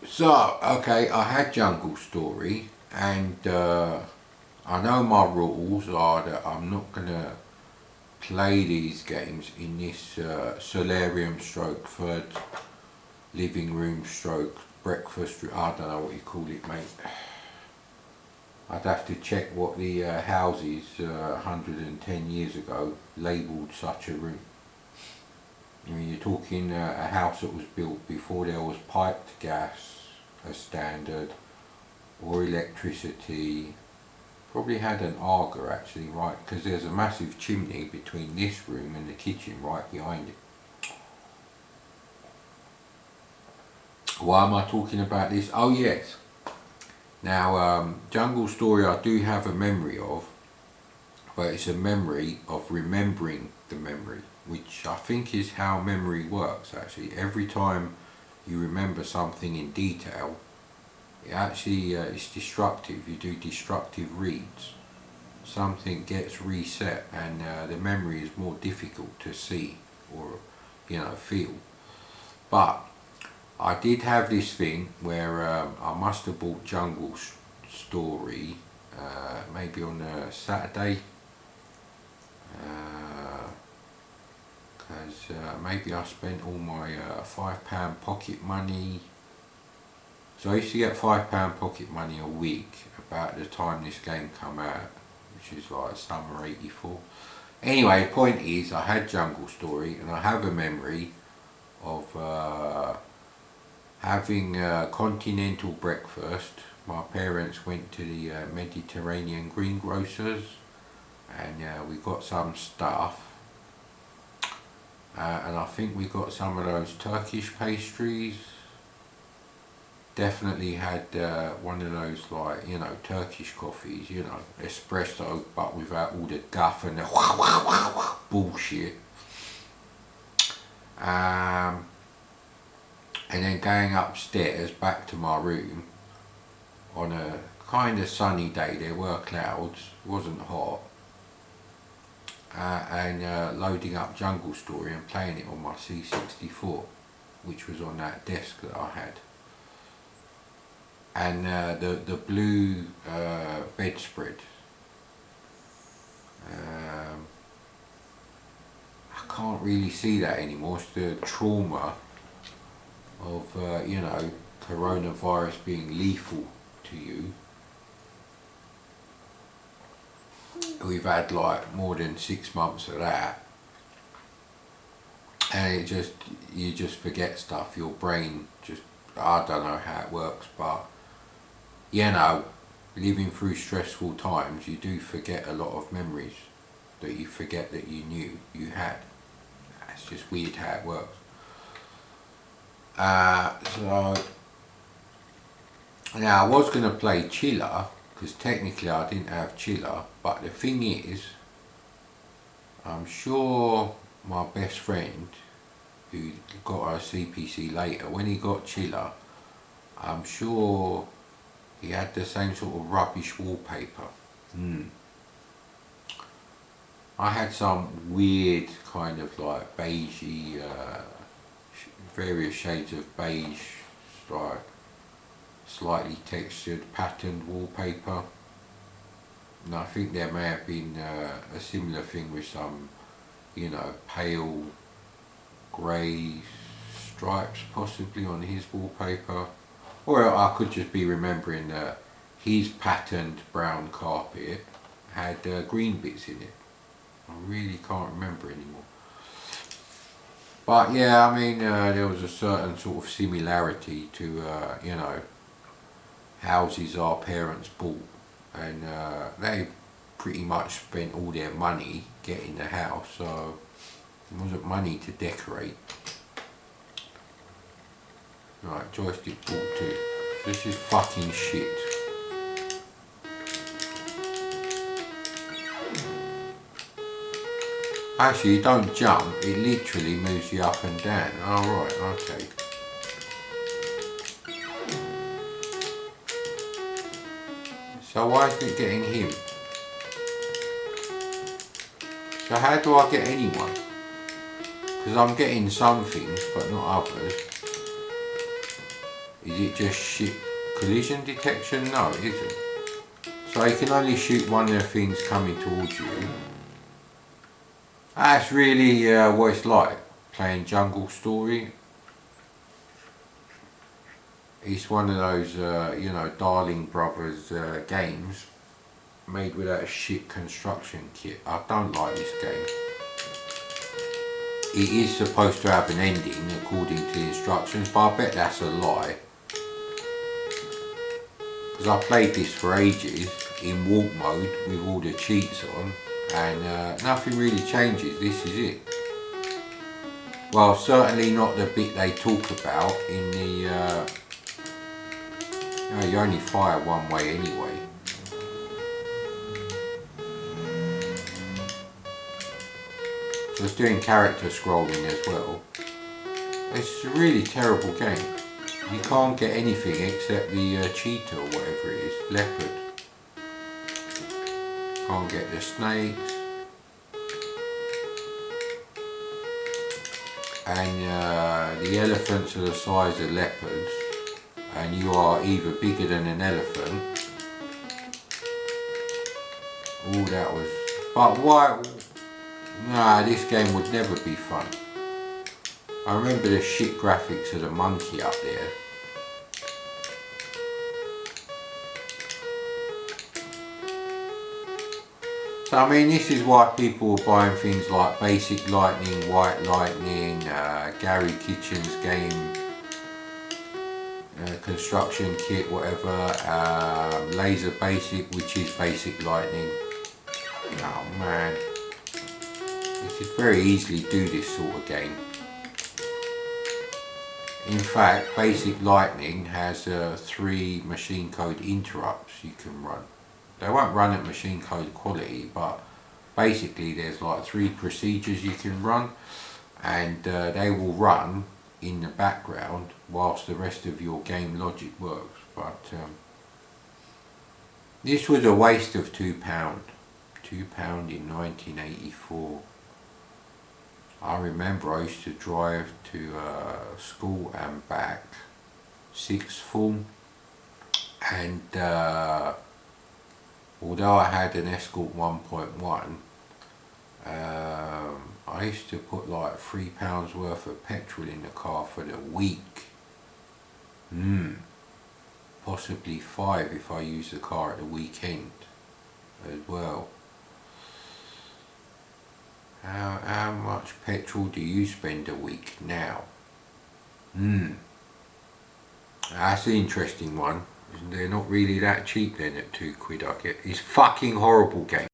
So, okay, I had Jungle Story, and I know my rules are that I'm not gonna play these games in this solarium stroke third living room stroke breakfast. I don't know what you call it, mate. I'd have to check what the houses 110 years ago labelled such a room. I mean, you're talking a house that was built before there was piped gas as standard, or electricity. Probably had an Aga actually, right? Because there's a massive chimney between this room and the kitchen right behind it. Why am I talking about this? Oh yes. Now, Jungle Story I do have a memory of, but it's a memory of remembering the memory, which I think is how memory works actually. Every time you remember something in detail, it actually it's destructive. You do destructive reads, something gets reset, and the memory is more difficult to see or feel. But I did have this thing where I must have bought Jungle Story maybe on a Saturday, because maybe I spent all my £5 pocket money. So I used to get £5 pocket money a week about the time this game come out, which is like summer '84. Anyway, point is I had Jungle Story, and I have a memory of having a continental breakfast. My parents went to the Mediterranean greengrocers, and we got some stuff. And I think we got some of those Turkish pastries. Definitely had one of those, like, Turkish coffees, espresso, but without all the guff and the bullshit. And then going upstairs back to my room on a kind of sunny day. There were clouds, it wasn't hot. And loading up Jungle Story and playing it on my C64, which was on that desk that I had. And the blue bedspread. I can't really see that anymore. It's the trauma of coronavirus being lethal to you. We've had like more than 6 months of that, and you just forget stuff. Your brain just, I don't know how it works, but living through stressful times, you do forget a lot of memories that you forget that you knew you had. It's just weird how it works. So now I was going to play Chiller, because technically I didn't have Chiller, but the thing is, I'm sure my best friend who got her CPC later, when he got Chiller, I'm sure he had the same sort of rubbish wallpaper. I had some weird kind of like beigey, various shades of beige, like slightly textured patterned wallpaper. And I think there may have been a similar thing with some, pale grey stripes possibly on his wallpaper. Or I could just be remembering that his patterned brown carpet had green bits in it. I really can't remember anymore. But yeah, I mean, there was a certain sort of similarity to, houses our parents bought, and they pretty much spent all their money getting the house, so it wasn't money to decorate. Right, joystick bought too. This is fucking shit. Actually, you don't jump, it literally moves you up and down. Oh right, okay. So why isn't it getting him? So how do I get anyone? Because I'm getting some things, but not others. Is it just shit collision detection? No, it isn't. So you can only shoot one of the things coming towards you. That's really what it's like playing Jungle Story. It's one of those, Darling Brothers games made with that shit construction kit. I don't like this game. It is supposed to have an ending according to the instructions, but I bet that's a lie. Because I played this for ages in walk mode with all the cheats on, and nothing really changes. This is it. Well, certainly not the bit they talk about in the you only fire one way anyway. So it's doing character scrolling as well. It's a really terrible game. You can't get anything except the cheetah or whatever it is, leopard. Can't get the snakes. And the elephants are the size of leopards. And you are either bigger than an elephant. Oh, that was... But why... Nah, this game would never be fun. I remember the shit graphics of the monkey up there. So I mean, this is why people are buying things like Basic Lightning, White Lightning, Gary Kitchen's game, construction kit, whatever, Laser Basic, which is Basic Lightning. Oh man, you could very easily do this sort of game. In fact, Basic Lightning has 3 machine code interrupts you can run. They won't run at machine code quality, but basically there's like 3 procedures you can run, and they will run in the background whilst the rest of your game logic works. But this was a waste of £2. £2 in 1984. I remember I used to drive to school and back, 6th form, and although I had an Escort 1.1, I used to put like £3 worth of petrol in the car for the week. Possibly 5 if I use the car at the weekend as well. How much petrol do you spend a week now? That's an interesting one. They're not really that cheap then at £2 I get. It's fucking horrible game.